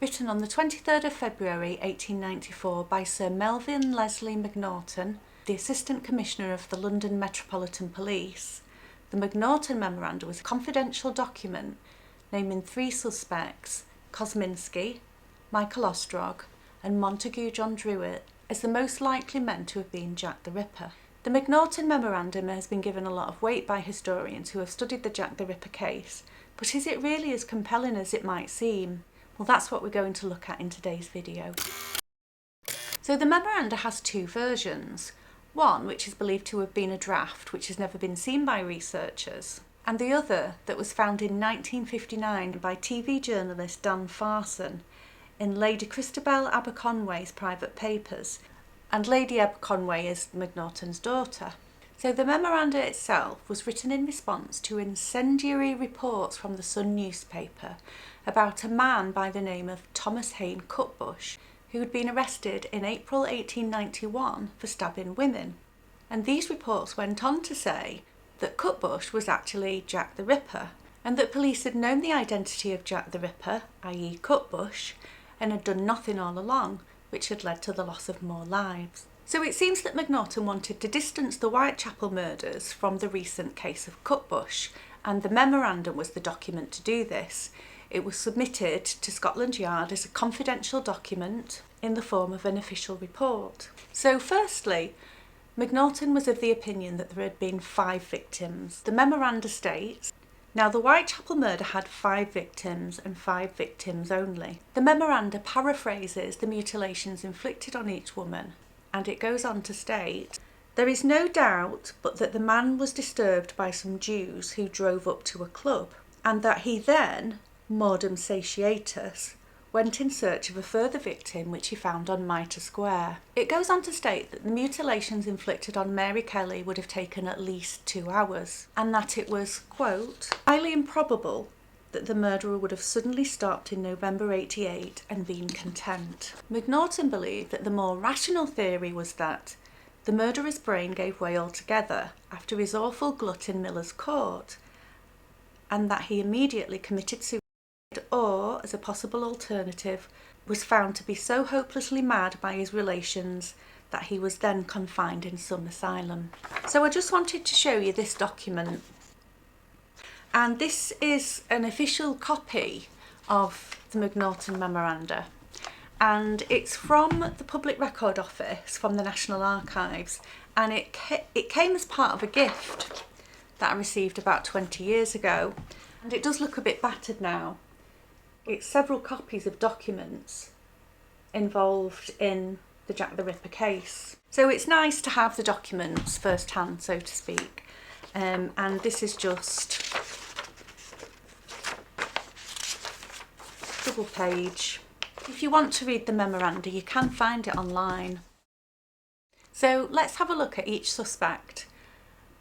written on the 23rd of February 1894 by Sir Melville Macnaghten, the Assistant Commissioner of the London Metropolitan Police. The Macnaghten Memoranda was a confidential document naming 3 suspects, Kosminski, Michael Ostrog and Montague John Druitt, as the most likely men to have been Jack the Ripper. The Macnaghten Memorandum has been given a lot of weight by historians who have studied the Jack the Ripper case, but is it really as compelling as it might seem? Well, that's what we're going to look at in today's video. So the memoranda has 2 versions. One which is believed to have been a draft which has never been seen by researchers, and the other that was found in 1959 by TV journalist Dan Farson in Lady Christabel Aberconway's private papers, and Lady Aberconway is Macnaghten's daughter. So the memoranda itself was written in response to incendiary reports from the Sun newspaper about a man by the name of Thomas Hayne Cutbush, who had been arrested in April 1891 for stabbing women. And these reports went on to say that Cutbush was actually Jack the Ripper, and that police had known the identity of Jack the Ripper, i.e. Cutbush, and had done nothing all along, which had led to the loss of more lives. So it seems that Macnaghten wanted to distance the Whitechapel murders from the recent case of Cutbush, and the memorandum was the document to do this. It was submitted to Scotland Yard as a confidential document in the form of an official report. So firstly, Macnaghten was of the opinion that there had been 5 victims. The memoranda states, now the Whitechapel murder had 5 victims and 5 victims only. The memoranda paraphrases the mutilations inflicted on each woman, and it goes on to state, there is no doubt but that the man was disturbed by some Jews who drove up to a club, and that he then, modum satiatus, went in search of a further victim which he found on Mitre Square. It goes on to state that the mutilations inflicted on Mary Kelly would have taken at least 2 hours, and that it was, quote, highly improbable that the murderer would have suddenly stopped in November 88 and been content. Macnaghten believed that the more rational theory was that the murderer's brain gave way altogether after his awful glut in Miller's Court, and that he immediately committed suicide, or, as a possible alternative, was found to be so hopelessly mad by his relations that he was then confined in some asylum. So I just wanted to show you this document, and this is an official copy of the Macnaghten Memoranda, and it's from the Public Record Office from the National Archives, and it came as part of a gift that I received about 20 years ago, and it does look a bit battered now. It's several copies of documents involved in the Jack the Ripper case. So it's nice to have the documents first hand, so to speak. And this is just double page. If you want to read the memoranda, you can find it online. So let's have a look at each suspect.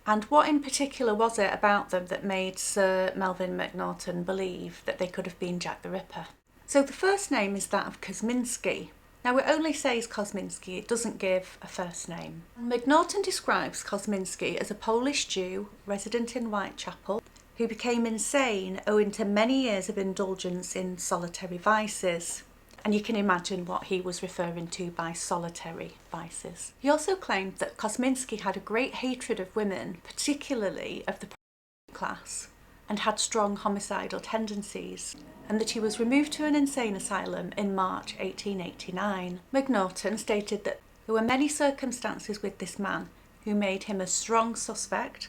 And what in particular was it about them that made Sir Melville Macnaghten believe that they could have been Jack the Ripper? So the first name is that of Kosminski. Now it only says Kosminski, it doesn't give a first name. Macnaghten describes Kosminski as a Polish Jew resident in Whitechapel who became insane owing to many years of indulgence in solitary vices. And you can imagine what he was referring to by solitary vices. He also claimed that Kosminski had a great hatred of women, particularly of the class, and had strong homicidal tendencies, and that he was removed to an insane asylum in March 1889. Macnaghten stated that there were many circumstances with this man who made him a strong suspect,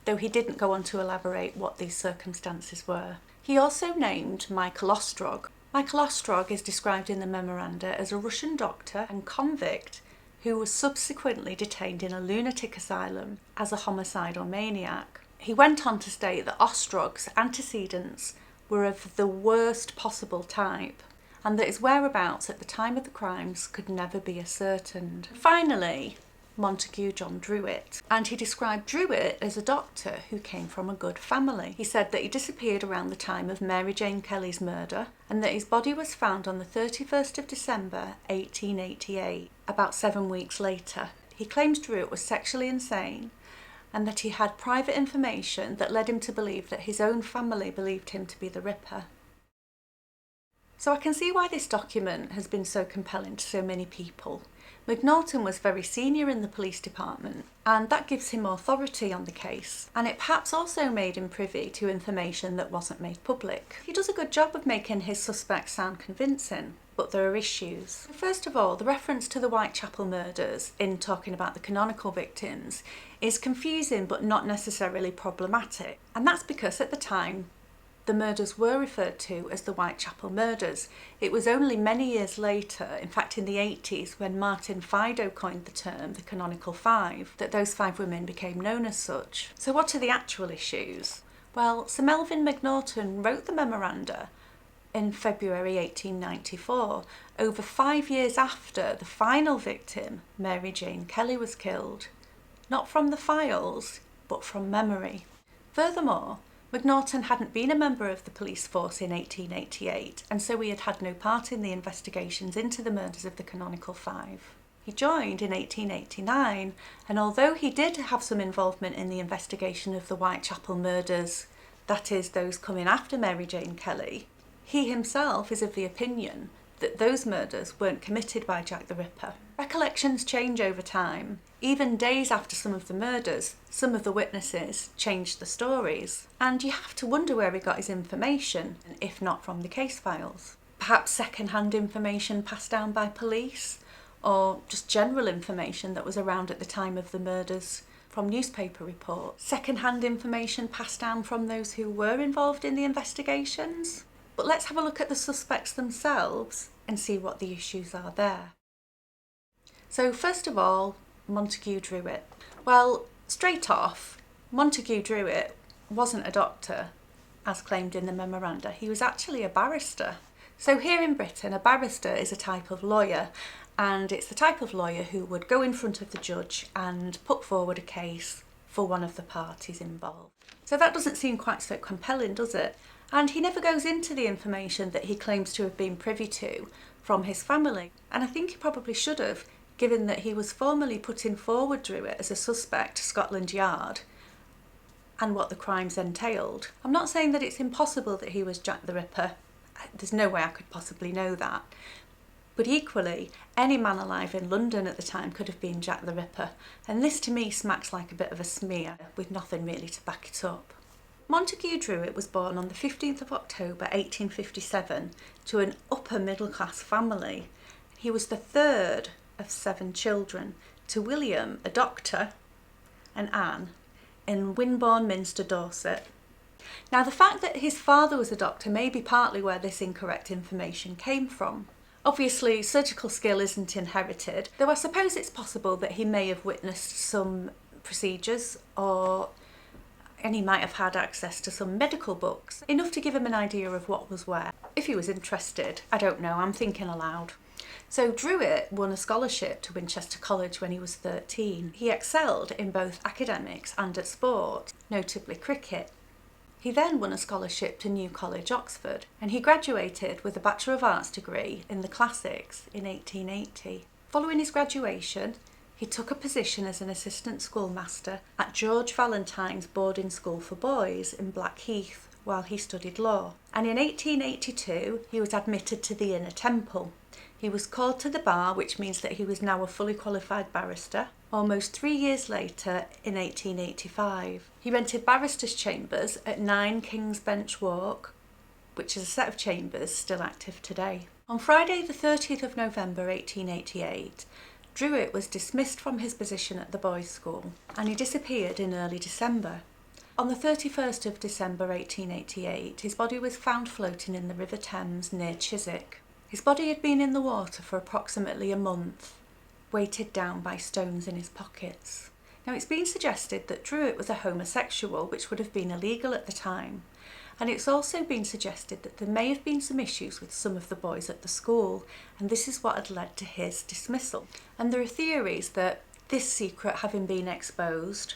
though he didn't go on to elaborate what these circumstances were. He also named Michael Ostrog. Michael Ostrog is described in the memoranda as a Russian doctor and convict who was subsequently detained in a lunatic asylum as a homicidal maniac. He went on to state that Ostrog's antecedents were of the worst possible type, and that his whereabouts at the time of the crimes could never be ascertained. Finally, Montague John Druitt, and he described Druitt as a doctor who came from a good family. He said that he disappeared around the time of Mary Jane Kelly's murder, and that his body was found on the 31st of December 1888, about 7 weeks later. He claims Druitt was sexually insane, and that he had private information that led him to believe that his own family believed him to be the Ripper. So I can see why this document has been so compelling to so many people. Macnaghten was very senior in the police department, and that gives him authority on the case, and it perhaps also made him privy to information that wasn't made public. He does a good job of making his suspects sound convincing, but there are issues. First of all, the reference to the Whitechapel murders in talking about the canonical victims is confusing but not necessarily problematic, and that's because at the time the murders were referred to as the Whitechapel murders. It was only many years later, in fact in the 80s, when Martin Fido coined the term the canonical five, that those 5 women became known as such. So what are the actual issues? Well, Sir Melville Macnaghten wrote the memoranda in February 1894, over 5 years after the final victim, Mary Jane Kelly, was killed. Not from the files, but from memory. Furthermore, Macnaghten hadn't been a member of the police force in 1888, and so he had had no part in the investigations into the murders of the canonical five. He joined in 1889, and although he did have some involvement in the investigation of the Whitechapel murders, that is, those coming after Mary Jane Kelly, he himself is of the opinion that those murders weren't committed by Jack the Ripper. Recollections change over time. Even days after some of the murders, some of the witnesses changed the stories. And you have to wonder where he got his information, if not from the case files. Perhaps second-hand information passed down by police, or just general information that was around at the time of the murders from newspaper reports. Second-hand information passed down from those who were involved in the investigations. But let's have a look at the suspects themselves and see what the issues are there. So first of all, Montague Druitt. Well, straight off, Montague Druitt wasn't a doctor, as claimed in the memoranda. He was actually a barrister. So here in Britain, a barrister is a type of lawyer, and it's the type of lawyer who would go in front of the judge and put forward a case for one of the parties involved. So that doesn't seem quite so compelling, does it? And he never goes into the information that he claims to have been privy to from his family. And I think he probably should have, given that he was formally putting forward Druitt as a suspect to Scotland Yard and what the crimes entailed. I'm not saying that it's impossible that he was Jack the Ripper. There's no way I could possibly know that. But equally, any man alive in London at the time could have been Jack the Ripper. And this to me smacks like a bit of a smear, with nothing really to back it up. Montague Druitt was born on the 15th of October 1857 to an upper middle class family. He was the third of 7 children to William, a doctor, and Anne, in Winbourne Minster, Dorset. Now the fact that his father was a doctor may be partly where this incorrect information came from. Obviously, surgical skill isn't inherited, though I suppose it's possible that he may have witnessed some procedures and he might have had access to some medical books, enough to give him an idea of what was where. If he was interested, I don't know, I'm thinking aloud. So Druitt won a scholarship to Winchester College when he was 13. He excelled in both academics and at sport, notably cricket. He then won a scholarship to New College, Oxford, and he graduated with a Bachelor of Arts degree in the Classics in 1880. Following his graduation, he took a position as an assistant schoolmaster at George Valentine's boarding school for boys in Blackheath while he studied law. And in 1882, he was admitted to the Inner Temple. He was called to the bar, which means that he was now a fully qualified barrister. Almost 3 years later, in 1885, he rented barristers' chambers at 9 King's Bench Walk, which is a set of chambers still active today. On Friday the 30th of November 1888, Druitt was dismissed from his position at the boys' school, and he disappeared in early December. On the 31st of December 1888, his body was found floating in the River Thames near Chiswick. His body had been in the water for approximately a month, weighted down by stones in his pockets. Now it's been suggested that Druitt was a homosexual, which would have been illegal at the time, and it's also been suggested that there may have been some issues with some of the boys at the school, and this is what had led to his dismissal. And there are theories that this secret having been exposed,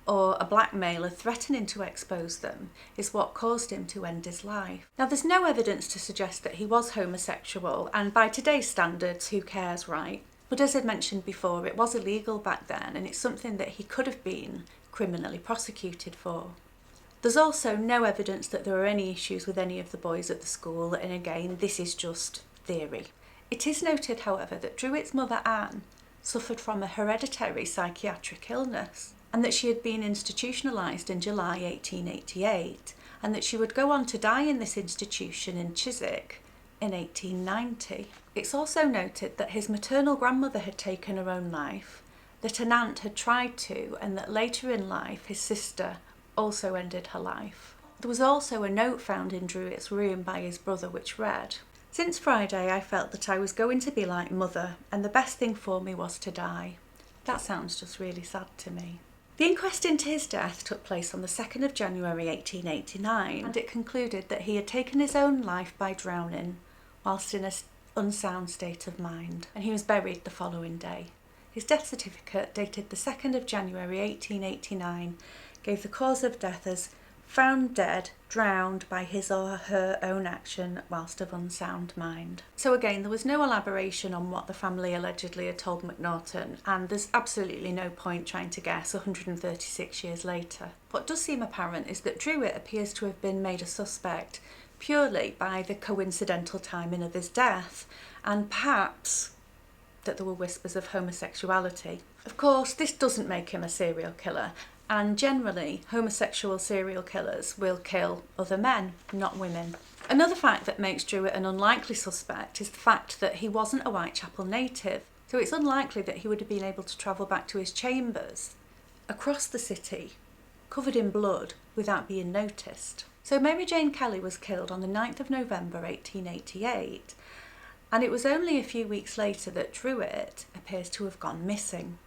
or a blackmailer threatening to expose them, is what caused him to end his life. Now there's no evidence to suggest that he was homosexual, and by today's standards, who cares, right? But as I mentioned before, it was illegal back then, and it's something that he could have been criminally prosecuted for. There's also no evidence that there were any issues with any of the boys at the school, and again, this is just theory. It is noted, however, that Druitt's mother Anne suffered from a hereditary psychiatric illness, and that she had been institutionalised in July 1888, and that she would go on to die in this institution in Chiswick in 1890. It's also noted that his maternal grandmother had taken her own life, that an aunt had tried to, and that later in life his sister also ended her life. There was also a note found in Druitt's room by his brother which read, "Since Friday I felt that I was going to be like mother, and the best thing for me was to die." That sounds just really sad to me. The inquest into his death took place on the 2nd of January 1889, and it concluded that he had taken his own life by drowning whilst in an unsound state of mind, and he was buried the following day. His death certificate, dated the 2nd of January 1889, gave the cause of death as found dead, drowned by his or her own action whilst of unsound mind. So again, there was no elaboration on what the family allegedly had told Macnaghten, and there's absolutely no point trying to guess 136 years later. What does seem apparent is that Druitt appears to have been made a suspect purely by the coincidental timing of his death, and perhaps that there were whispers of homosexuality. Of course, this doesn't make him a serial killer, and generally homosexual serial killers will kill other men, not women. Another fact that makes Druitt an unlikely suspect is the fact that he wasn't a Whitechapel native, so it's unlikely that he would have been able to travel back to his chambers across the city, covered in blood, without being noticed. So Mary Jane Kelly was killed on the 9th of November 1888, and it was only a few weeks later that Druitt appears to have gone missing.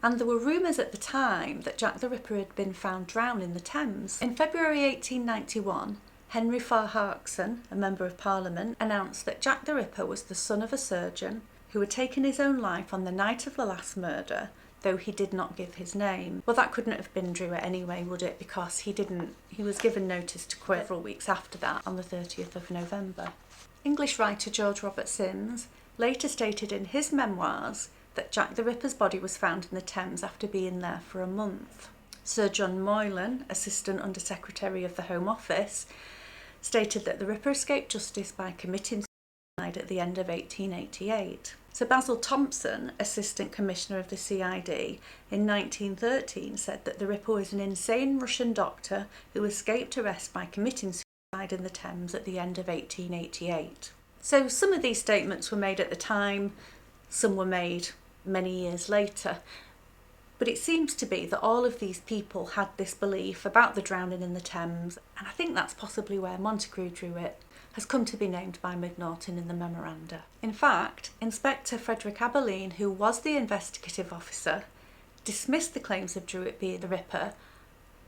And there were rumours at the time that Jack the Ripper had been found drowned in the Thames. In February 1891, Henry Farr Harkson, a Member of Parliament, announced that Jack the Ripper was the son of a surgeon who had taken his own life on the night of the last murder, though he did not give his name. Well, that couldn't have been Druitt anyway, would it? Because he was given notice to quit several weeks after that, on the 30th of November. English writer George Robert Sims later stated in his memoirs that Jack the Ripper's body was found in the Thames after being there for a month. Sir John Moylan, Assistant Under Secretary of the Home Office, stated that the Ripper escaped justice by committing suicide at the end of 1888. Sir Basil Thompson, Assistant Commissioner of the CID, in 1913 said that the Ripper was an insane Russian doctor who escaped arrest by committing suicide in the Thames at the end of 1888. So some of these statements were made at the time, some were made many years later, but it seems to be that all of these people had this belief about the drowning in the Thames, and I think that's possibly where Montague Druitt has come to be named by Macnaghten in the memoranda. In fact, Inspector Frederick Aberline, who was the investigative officer, dismissed the claims of Druitt being the Ripper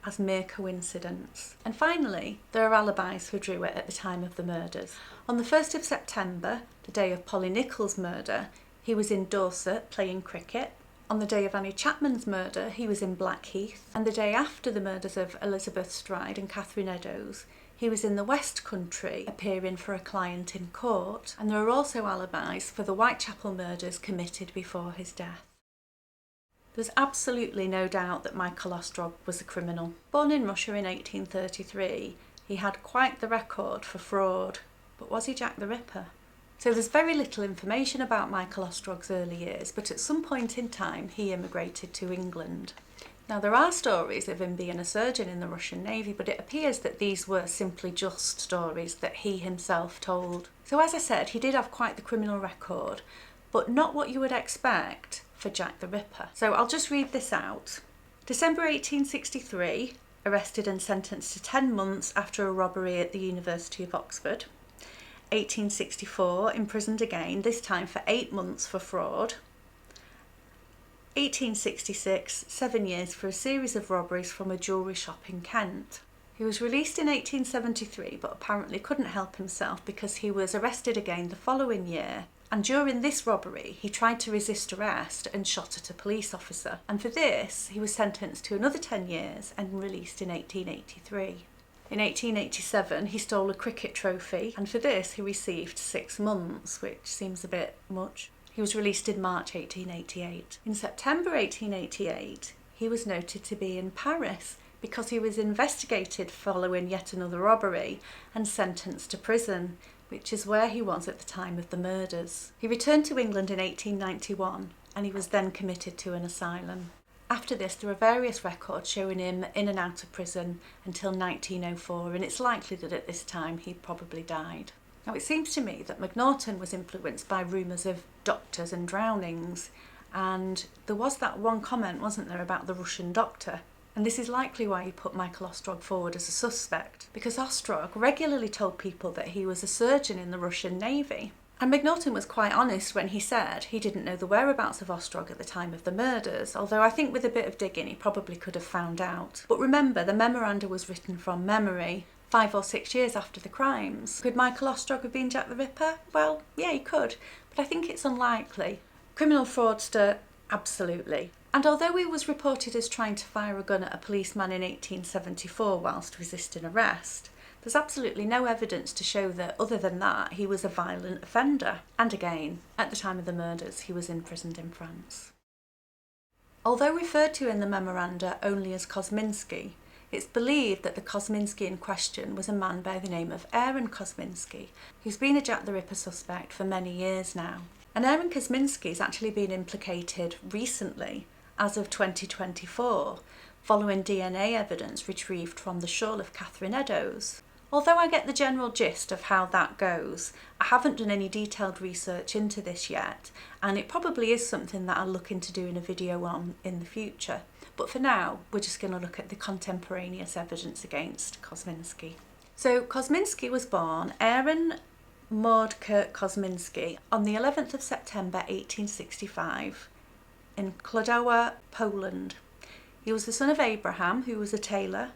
as mere coincidence. And finally, there are alibis for Druitt at the time of the murders. On the 1st of September, the day of Polly Nicholls' murder, he was in Dorset playing cricket. On the day of Annie Chapman's murder, he was in Blackheath. And the day after the murders of Elizabeth Stride and Catherine Eddowes, he was in the West Country appearing for a client in court. And there are also alibis for the Whitechapel murders committed before his death. There's absolutely no doubt that Michael Ostrog was a criminal. Born in Russia in 1833, he had quite the record for fraud. But was he Jack the Ripper? So there's very little information about Michael Ostrog's early years, but at some point in time he immigrated to England. Now there are stories of him being a surgeon in the Russian Navy, but it appears that these were simply just stories that he himself told. So as I said, he did have quite the criminal record, but not what you would expect for Jack the Ripper. So I'll just read this out. December 1863, arrested and sentenced to 10 months after a robbery at the University of Oxford. 1864, imprisoned again, this time for 8 months for fraud. 1866, 7 years for a series of robberies from a jewellery shop in Kent. He was released in 1873, but apparently couldn't help himself because he was arrested again the following year. And during this robbery, he tried to resist arrest and shot at a police officer. And for this, he was sentenced to another 10 years and released in 1883. In 1887, he stole a cricket trophy, and for this he received 6 months, which seems a bit much. He was released in March 1888. In September 1888, he was noted to be in Paris because he was investigated following yet another robbery and sentenced to prison, which is where he was at the time of the murders. He returned to England in 1891 and he was then committed to an asylum. After this, there are various records showing him in and out of prison until 1904, and it's likely that at this time he probably died. Now, it seems to me that Macnaghten was influenced by rumours of doctors and drownings, and there was that one comment, wasn't there, about the Russian doctor? And this is likely why he put Michael Ostrog forward as a suspect, because Ostrog regularly told people that he was a surgeon in the Russian Navy. And Macnaghten was quite honest when he said he didn't know the whereabouts of Ostrog at the time of the murders, although I think with a bit of digging he probably could have found out. But remember, the memoranda was written from memory, 5 or 6 years after the crimes. Could Michael Ostrog have been Jack the Ripper? Well, yeah, he could, but I think it's unlikely. Criminal fraudster, absolutely. And although he was reported as trying to fire a gun at a policeman in 1874 whilst resisting arrest, there's absolutely no evidence to show that, other than that, he was a violent offender. And again, at the time of the murders, he was imprisoned in France. Although referred to in the memoranda only as Kosminski, it's believed that the Kosminski in question was a man by the name of Aaron Kosminski, who's been a Jack the Ripper suspect for many years now. And Aaron Kosminski has actually been implicated recently, as of 2024, following DNA evidence retrieved from the shawl of Catherine Eddowes. Although I get the general gist of how that goes, I haven't done any detailed research into this yet, and it probably is something that I'll look into doing a video on in the future. But for now, we're just going to look at the contemporaneous evidence against Kosminski. So Kosminski was born Aaron Maud Kurt Kosminski on the 11th of September 1865 in Klodowa, Poland. He was the son of Abraham, who was a tailor,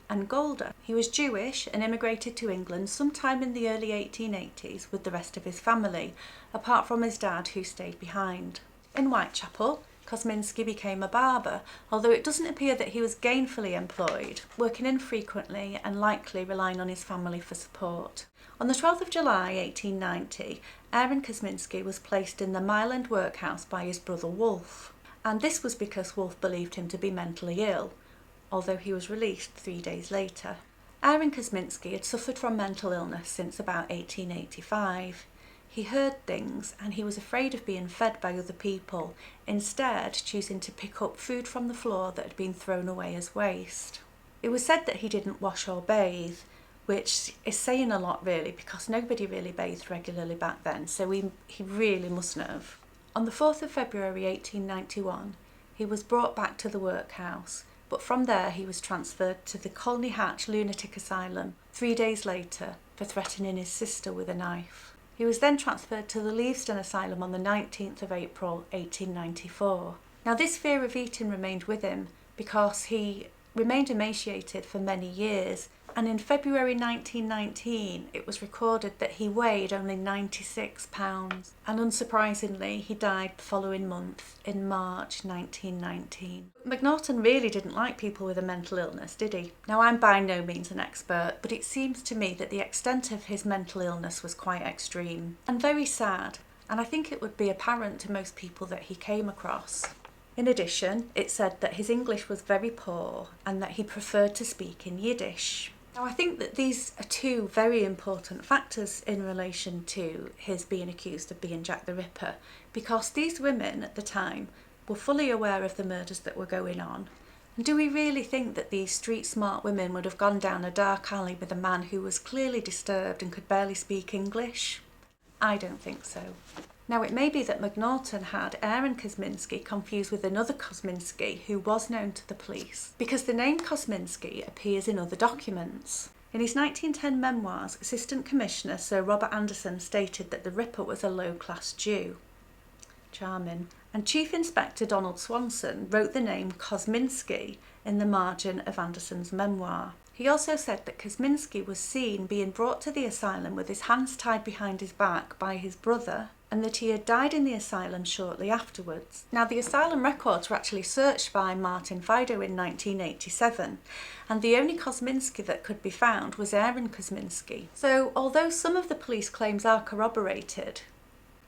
and Golda. He was Jewish and immigrated to England sometime in the early 1880s with the rest of his family, apart from his dad, who stayed behind. In Whitechapel, Kosminski became a barber, although it doesn't appear that he was gainfully employed, working infrequently and likely relying on his family for support. On the 12th of July 1890, Aaron Kosminski was placed in the Mile End workhouse by his brother Wolfe, and this was because Wolfe believed him to be mentally ill, although he was released 3 days later. Aaron Kosminski had suffered from mental illness since about 1885. He heard things and he was afraid of being fed by other people, instead choosing to pick up food from the floor that had been thrown away as waste. It was said that he didn't wash or bathe, which is saying a lot really, because nobody really bathed regularly back then, so he really mustn't have. On the 4th of February 1891, he was brought back to the workhouse, but from there he was transferred to the Colney Hatch Lunatic Asylum 3 days later for threatening his sister with a knife. He was then transferred to the Leavesden Asylum on the 19th of April 1894. Now, this fear of eating remained with him because he remained emaciated for many years, and in February 1919 it was recorded that he weighed only 96 pounds, and unsurprisingly he died the following month in March 1919. Macnaghten really didn't like people with a mental illness, did he? Now, I'm by no means an expert, but it seems to me that the extent of his mental illness was quite extreme and very sad, and I think it would be apparent to most people that he came across. In addition, it said that his English was very poor and that he preferred to speak in Yiddish. Now, I think that these are two very important factors in relation to his being accused of being Jack the Ripper, because these women at the time were fully aware of the murders that were going on. And do we really think that these street-smart women would have gone down a dark alley with a man who was clearly disturbed and could barely speak English? I don't think so. Now, it may be that Macnaghten had Aaron Kosminski confused with another Kosminski who was known to the police, because the name Kosminski appears in other documents. In his 1910 memoirs, Assistant Commissioner Sir Robert Anderson stated that the Ripper was a low-class Jew. Charming. And Chief Inspector Donald Swanson wrote the name Kosminski in the margin of Anderson's memoir. He also said that Kosminski was seen being brought to the asylum with his hands tied behind his back by his brother, and that he had died in the asylum shortly afterwards. Now, the asylum records were actually searched by Martin Fido in 1987, and the only Kosminski that could be found was Aaron Kosminski. So, although some of the police claims are corroborated,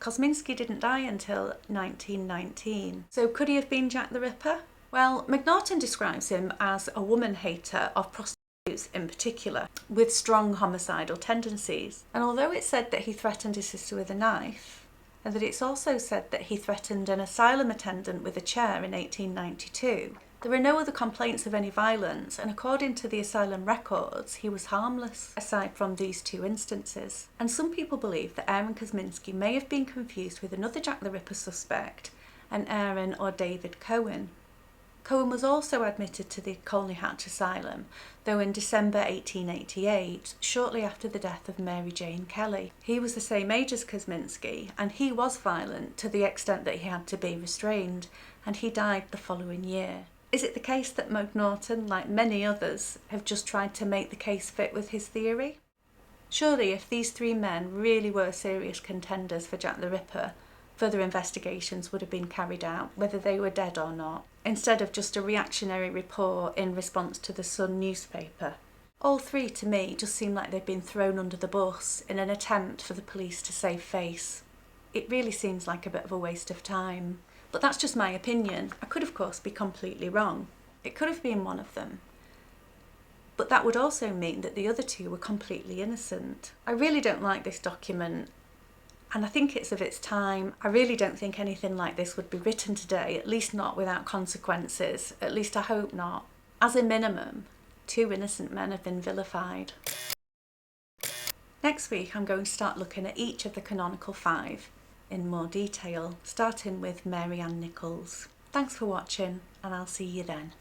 Kosminski didn't die until 1919. So could he have been Jack the Ripper? Well, Macnaghten describes him as a woman hater of prostitutes in particular, with strong homicidal tendencies. And although it's said that he threatened his sister with a knife, and that it's also said that he threatened an asylum attendant with a chair in 1892, there are no other complaints of any violence, and according to the asylum records, he was harmless, aside from these two instances. And some people believe that Aaron Kosminski may have been confused with another Jack the Ripper suspect, an Aaron or David Cohen. Cohen was also admitted to the Colney Hatch Asylum, though in December 1888, shortly after the death of Mary Jane Kelly. He was the same age as Kosminski, and he was violent to the extent that he had to be restrained, and he died the following year. Is it the case that Macnaghten, like many others, have just tried to make the case fit with his theory? Surely if these three men really were serious contenders for Jack the Ripper, further investigations would have been carried out, whether they were dead or not, instead of just a reactionary report in response to the Sun newspaper. All three, to me, just seem like they've been thrown under the bus in an attempt for the police to save face. It really seems like a bit of a waste of time. But that's just my opinion. I could, of course, be completely wrong. It could have been one of them. But that would also mean that the other two were completely innocent. I really don't like this document, and I think it's of its time. I really don't think anything like this would be written today, at least not without consequences. At least I hope not. As a minimum, two innocent men have been vilified. Next week I'm going to start looking at each of the canonical five in more detail, starting with Mary Ann Nichols. Thanks for watching, and I'll see you then.